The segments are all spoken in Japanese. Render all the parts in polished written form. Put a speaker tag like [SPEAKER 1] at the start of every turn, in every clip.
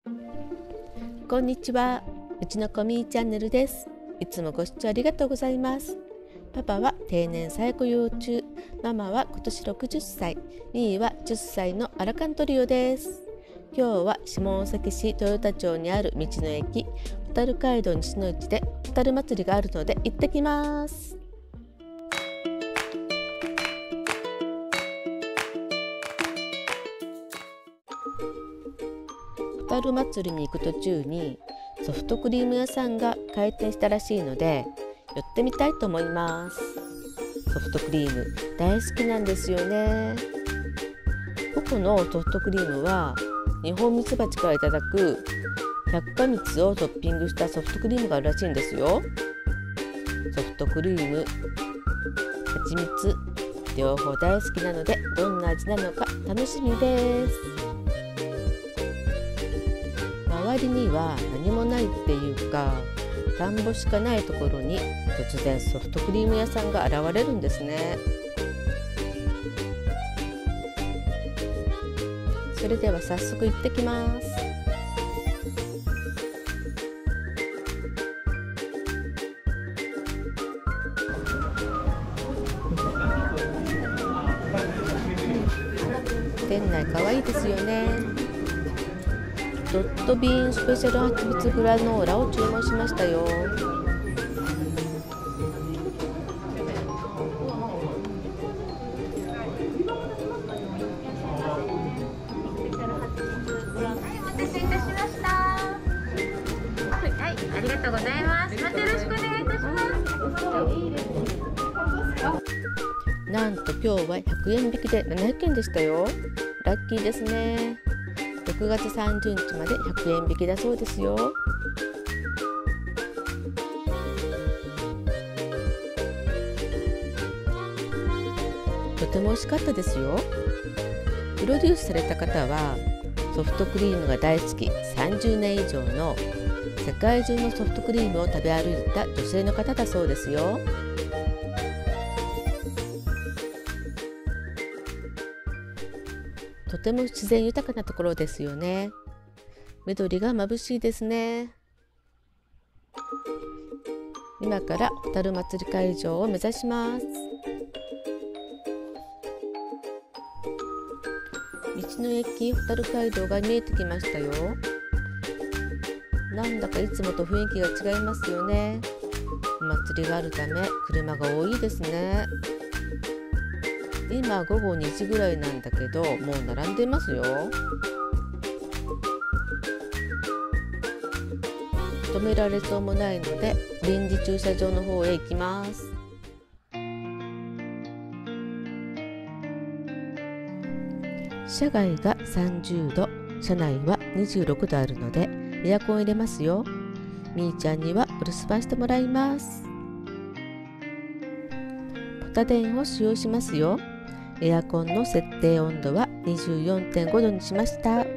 [SPEAKER 1] こんにちは。うちのコミーチャンネルです。いつもご視聴ありがとうございます。パパは定年再雇用中、ママは今年60歳、ミーは10歳のアラカントリオです。今日は下関市豊田町にある道の駅、蛍街道西の市で蛍祭りがあるので行ってきます。蛍祭りに行く途中にソフトクリーム屋さんが開店したらしいので寄ってみたいと思います。ソフトクリーム大好きなんですよね。ここのソフトクリームはニホンミツバチからいただく百花蜜をトッピングしたソフトクリームがあるらしいんですよ。ソフトクリーム、蜂蜜両方大好きなのでどんな味なのか楽しみです。周りには何もないっていうか田んぼしかないところに突然ソフトクリーム屋さんが現れるんですね。それでは早速行ってきます。店内可愛いですよね。ドットビーンスペシャル蜂蜜グラノーラを注文しましたよ。
[SPEAKER 2] お待たせいたしました。はい、ありがとうございます。またよろしくお願いいたします。
[SPEAKER 1] なんと今日は100円引きで700円でしたよ。ラッキーですね。6月30日まで100円引きだそうですよ。とても美味しかったですよ。プロデュースされた方はソフトクリームが大好き30年以上の世界中のソフトクリームを食べ歩いた女性の方だそうですよ。とても自然豊かなところですよね。緑が眩しいですね。今から蛍祭り会場を目指します。道の駅蛍街道が見えてきましたよ。なんだかいつもと雰囲気が違いますよね。お祭りがあるため車が多いですね。今午後2時ぐらいなんだけどもう並んでいますよ。止められそうもないので臨時駐車場の方へ行きます。車外が30度、車内は26度あるのでエアコン入れますよ。みーちゃんにはお留守番してもらいます。ポタ電を使用しますよ。エアコンの設定温度は 24.5 度にしました。ポ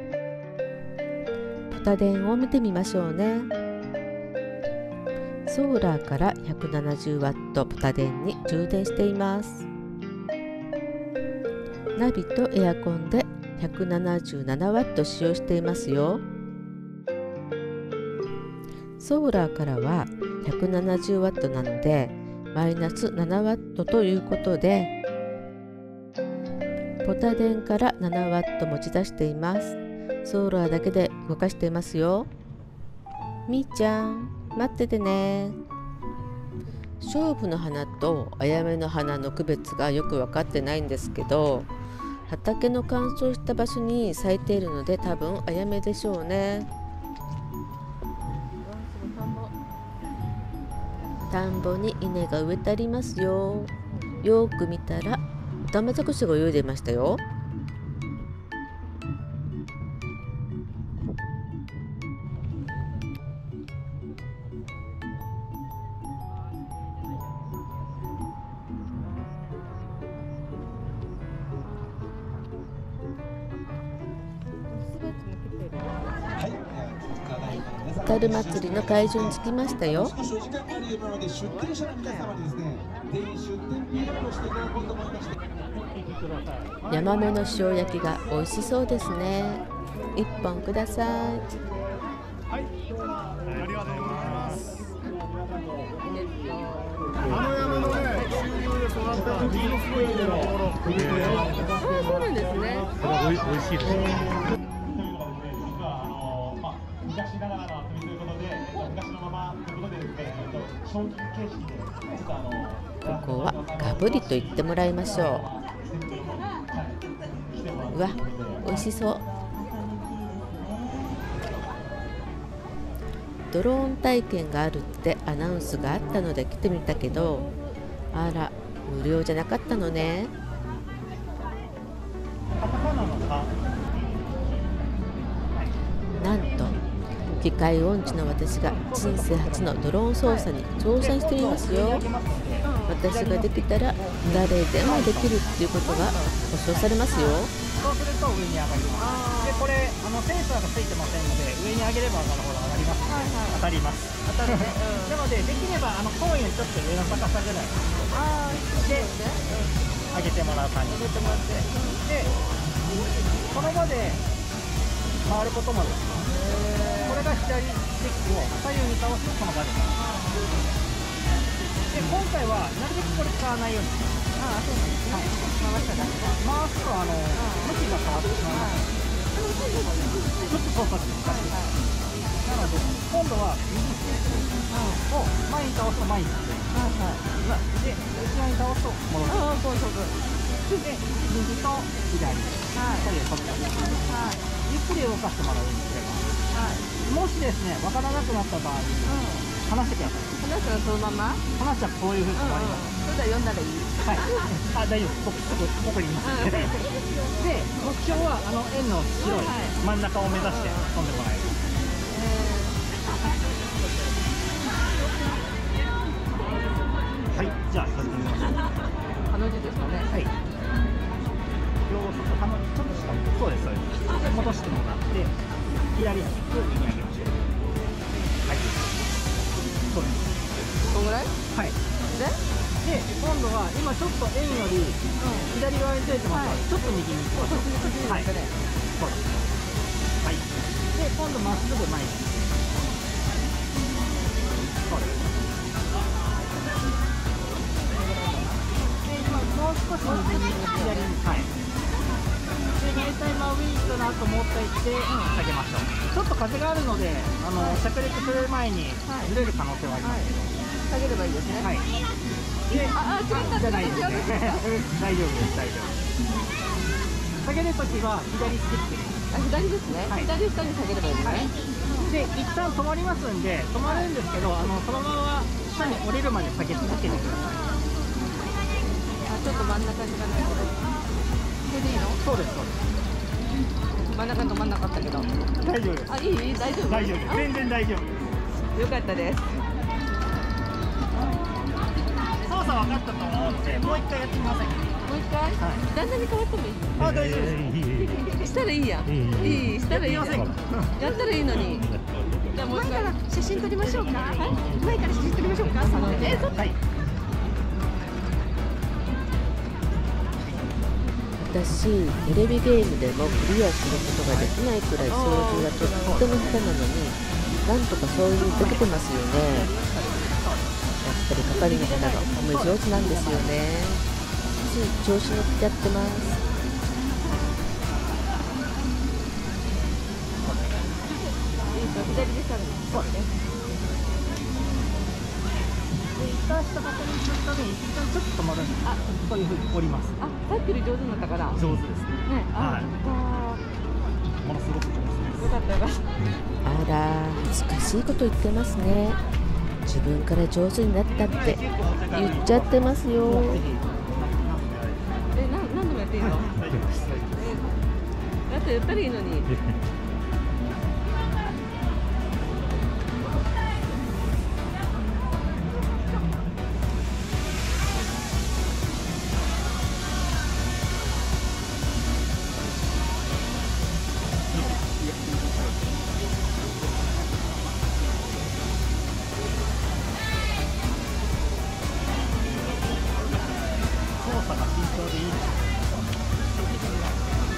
[SPEAKER 1] タ電を見てみましょうね。ソーラーから170ワットポタ電に充電しています。ナビとエアコンで177ワット使用していますよ。ソーラーからは170ワットなのでマイナス7ワットということでポタ電から7ワット持ち出しています。ソーラーだけで動かしていますよ。みーちゃん待っててね。菖蒲の花とあやめの花の区別がよく分かってないんですけど畑の乾燥した場所に咲いているので多分あやめでしょうね。田んぼに稲が植えてありますよ。よく見たらオタマジャクシが泳いでいましたよ。蛍祭りの会場に着きましたよ。ヤマメの塩焼きが美味しそうですね。1本ください。
[SPEAKER 3] はい、ありがとうございます。あの山のね、収入で育ったものすごいところ。
[SPEAKER 1] そうなんですね。
[SPEAKER 4] おいしいですね。
[SPEAKER 5] 昔ながらの遊びということで、昔のままということでですね、賞金形式で
[SPEAKER 1] ここはガブリと言ってもらいましょう。うわ、美味しそう。ドローン体験があるってアナウンスがあったので来てみたけど、あら、無料じゃなかったのね。なんと機械音痴の私が人生初のドローン操作に挑戦してみますよ。私ができたら誰でもできるっていうことが保証されますよ。
[SPEAKER 4] そうすると上に上がります。で、これセンサーがついてませんので、上に上げれば上がるほど上がりますので、当たります。なので、できればコーンよりちょっと上の高さぐらいで上げてもらう感じで、この場で回ることもできます。これが左スティックを左右に倒すとこの場で回る。で、今回はなるべくこれ使わないようにします。そうなんですね。回すと向きが変わってしまいます。ちょっと操作が難しい。なので今度は右スティックを前に倒すと前に進む。で、後ろに倒すと戻る。で、右と左。ゆっくり動かしてもらうようにすれば。もしですね、わからなくなった場合、話してください。
[SPEAKER 1] 話したらそのまま
[SPEAKER 4] 話したらこういうふうに変わります。
[SPEAKER 1] それでは読んだらいい。
[SPEAKER 4] はい。あ、大丈夫。僕に言います。で、目標は円の白い真ん中を目指して飛んでもらえる。はい、じゃあやってみましょう。
[SPEAKER 1] 彼女ですかね。
[SPEAKER 4] はい。両方ちょっと下に。そうですそうです。戻してもらって左スティックを上に上げましょう。はい。そうです。
[SPEAKER 1] このぐらい？
[SPEAKER 4] はい。で、今度は今ちょっと円より左側にずれてますので、ちょっと右に行きましょう。はい。そうです。はい。で、今度まっすぐ前に。そうです。で、今もう少し右に左に。はい。で、大体上に行ったなと思っていって下げましょう。ちょっと風があるので、着陸する前にずれる可能性はありますけど。
[SPEAKER 1] 下げればいいですね。
[SPEAKER 4] はい。で、違った。じゃないですね。大丈夫です。大丈夫。下げるときは左スティックです。
[SPEAKER 1] 左ですね。
[SPEAKER 4] はい、
[SPEAKER 1] 左下に下げればいいですね。はい、
[SPEAKER 4] で、一旦止まりますんで、止まるんですけど、そのまま下に降りるまで下げ続けてください。
[SPEAKER 1] ちょっと真ん中しかないけど。これでいいの？
[SPEAKER 4] そうです。そうです。
[SPEAKER 1] 真ん中止まんなかったけど。
[SPEAKER 4] 大丈夫です。
[SPEAKER 1] あ、いい？大丈夫？
[SPEAKER 4] 大丈夫です。全然大丈夫です。
[SPEAKER 1] よかったです。
[SPEAKER 4] 操作分かったと思うので、もう一回やってみませんか？
[SPEAKER 1] もう一回？旦那に変わってもいい？
[SPEAKER 4] あ、大丈夫です。
[SPEAKER 1] したらいいや。いい、したらいいや。やったらいいのに。じゃあもう一回
[SPEAKER 2] 写真撮りましょうか。前から写真撮りましょうか。はい。
[SPEAKER 1] 私、テレビゲームでもクリアすることができないくらい操縦がとっても下手なのに、なんとか操縦できてますよね。やっぱり係の方がお褒め上手なんですよね。つい調子乗っちゃってます。
[SPEAKER 2] 左でしたね。
[SPEAKER 4] そうですね。一旦下確認するために一旦ちょっと止まるんです。こういうふうに降ります。
[SPEAKER 1] あ、さっきより上手になったから。
[SPEAKER 4] 上手ですね。はい。ものすごく上手です。
[SPEAKER 1] よかったよかった。あら、恥ずかしいこと言ってますね。自分から上手になったって言っちゃってますよ。何度もやっていいの？だって言ったらいいのに。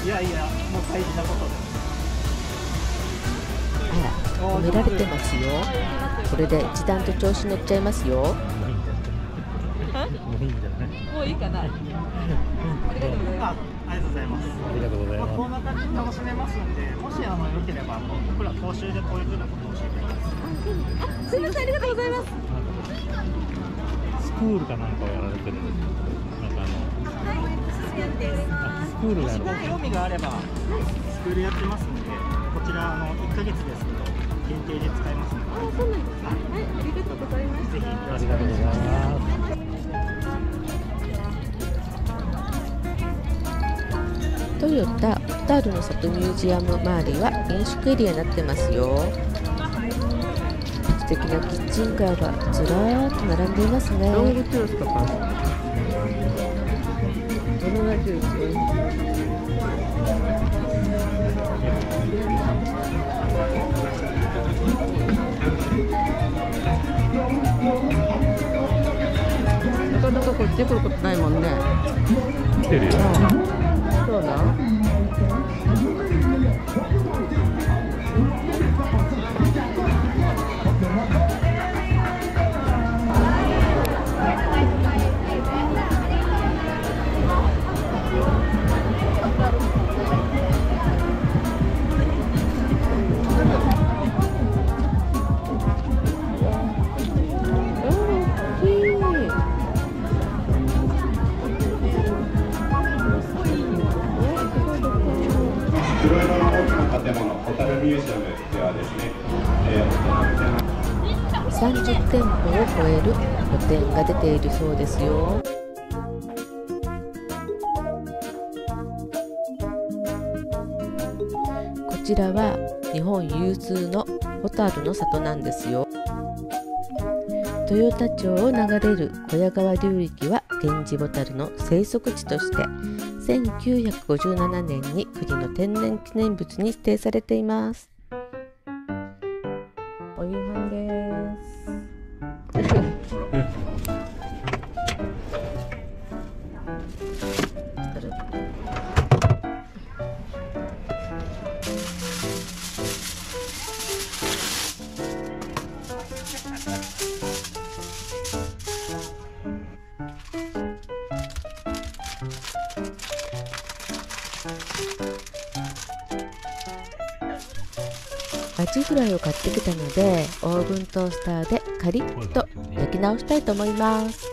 [SPEAKER 4] いやいや、もう大事なことです。
[SPEAKER 1] 褒められてますよ。これで一段と調子乗っちゃいますよ。
[SPEAKER 4] もういいんじゃない？
[SPEAKER 6] もういいかな。ありがとうございます。
[SPEAKER 4] ありがとうございます。
[SPEAKER 3] ありがとうございます。
[SPEAKER 4] こんな感じで楽しめますんで、もし良ければ僕ら講習でこういう風なことを教えてください。
[SPEAKER 6] すみません、ありがとうございます。
[SPEAKER 3] スクールかなんかをやられてるんですか。なんかスクールがある。
[SPEAKER 4] ご興味があれば、スクールやってますので、こちら1ヶ月ですけど限定で使えますので。
[SPEAKER 6] そうなんですね。はい、ありがとうございます。
[SPEAKER 4] ぜひよろ
[SPEAKER 3] あ
[SPEAKER 4] しくお
[SPEAKER 3] りがとうござい
[SPEAKER 4] 願いします。
[SPEAKER 3] ます。
[SPEAKER 1] トヨタホタルの里ミュージアム周りは飲食エリアになってますよ。素敵なキッチンカーがずらーっと並んでいますね。
[SPEAKER 3] ロングチュースとか。どのだけですよ。
[SPEAKER 6] なかなかこっち来ることないもんね。
[SPEAKER 3] 来てるよ。
[SPEAKER 6] そうだ。
[SPEAKER 7] 黒色の大きな建物、ホタルミュージアムではですね、
[SPEAKER 1] 30店舗を超える露店が出ているそうですよ。こちらは日本有数のホタルの里なんですよ。豊田町を流れる小屋川流域はゲンジボタルの生息地として1957年に国の天然記念物に指定されています。お夕飯です。アジフライを買ってきたのでオーブントースターでカリッと焼き直したいと思います。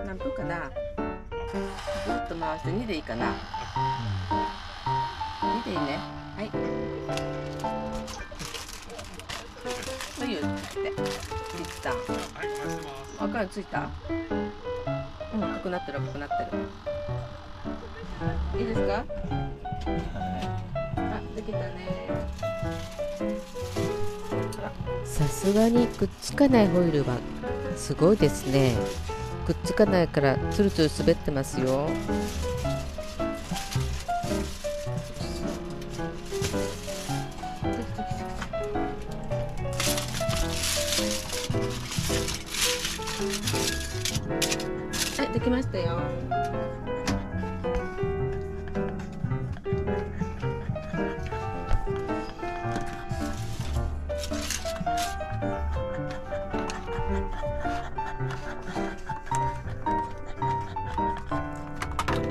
[SPEAKER 6] 何分かな。ぐるっと回して2でいいかな。2でいいね。はい。はいよ、ついて。ついた。あかん、ついた。うん、赤くなってる、赤くなってる。いいですか。あ、できたね。
[SPEAKER 1] さすがにくっつかないホイルはすごいですね。くっつかないからツルツル滑ってますよ。
[SPEAKER 6] はい、できましたよ。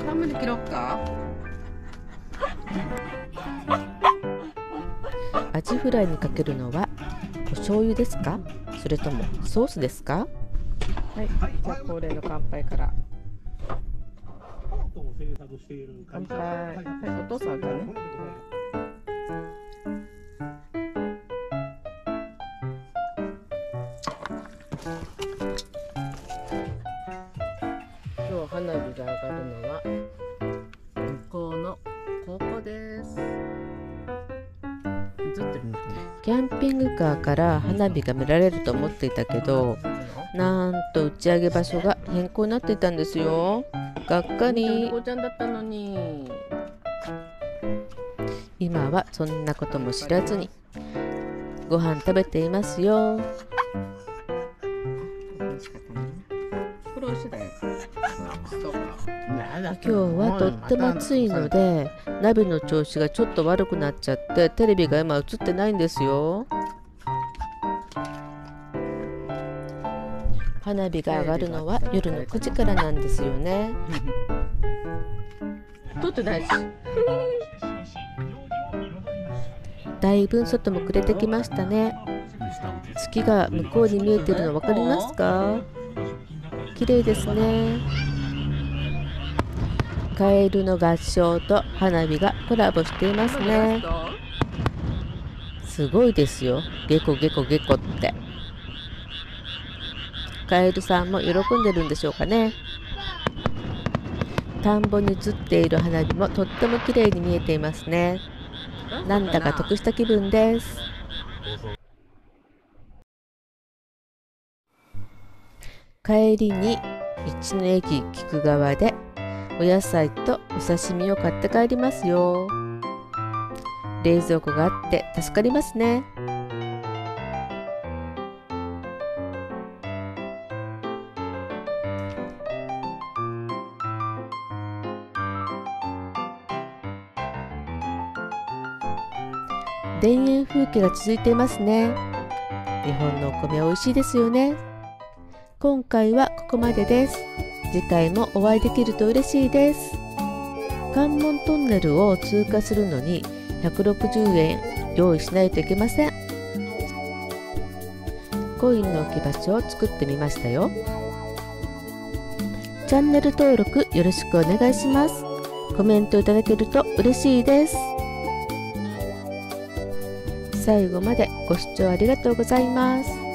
[SPEAKER 6] 半分で切ろうか。
[SPEAKER 1] アジフライにかけるのはお醤油ですか、それともソースですか。
[SPEAKER 6] はい、じゃあ恒例の乾杯から。乾杯。はい、お父さんだね。今日花火が上がるのは向こうの高校です。映ってるのかな。
[SPEAKER 1] キャンピングカーから花火が見られると思っていたけど、なんと打ち上げ場所が変更になっていたんですよ。がっかり。
[SPEAKER 6] 猫ちゃんだったのに。
[SPEAKER 1] 今はそんなことも知らずにご飯食べていますよ。
[SPEAKER 6] 美味しかったね。これ美味しいだよ。
[SPEAKER 1] 今日はとっても暑いので鍋の調子がちょっと悪くなっちゃってテレビが今映ってないんですよ。花火が上がるのは夜の9時からなんですよね。撮ってないしだいぶ外も暮れてきましたね。月が向こうに見えてるの分かりますか？綺麗ですね。カエルの合唱と花火がコラボしていますね。すごいですよ。ゲコゲコゲコって。カエルさんも喜んでるんでしょうかね。田んぼに映っている花火もとっても綺麗に見えていますね。なんだか得した気分です。帰りに道の駅菊川でお野菜とお刺身を買って帰りますよ。冷蔵庫があって助かりますね。田園風景が続いていますね。日本のお米美味しいですよね。今回はここまでです。次回もお会いできると嬉しいです。関門トンネルを通過するのに160円用意しないといけません。コインの置き場所を作ってみましたよ。チャンネル登録よろしくお願いします。コメントいただけると嬉しいです。最後までご視聴ありがとうございます。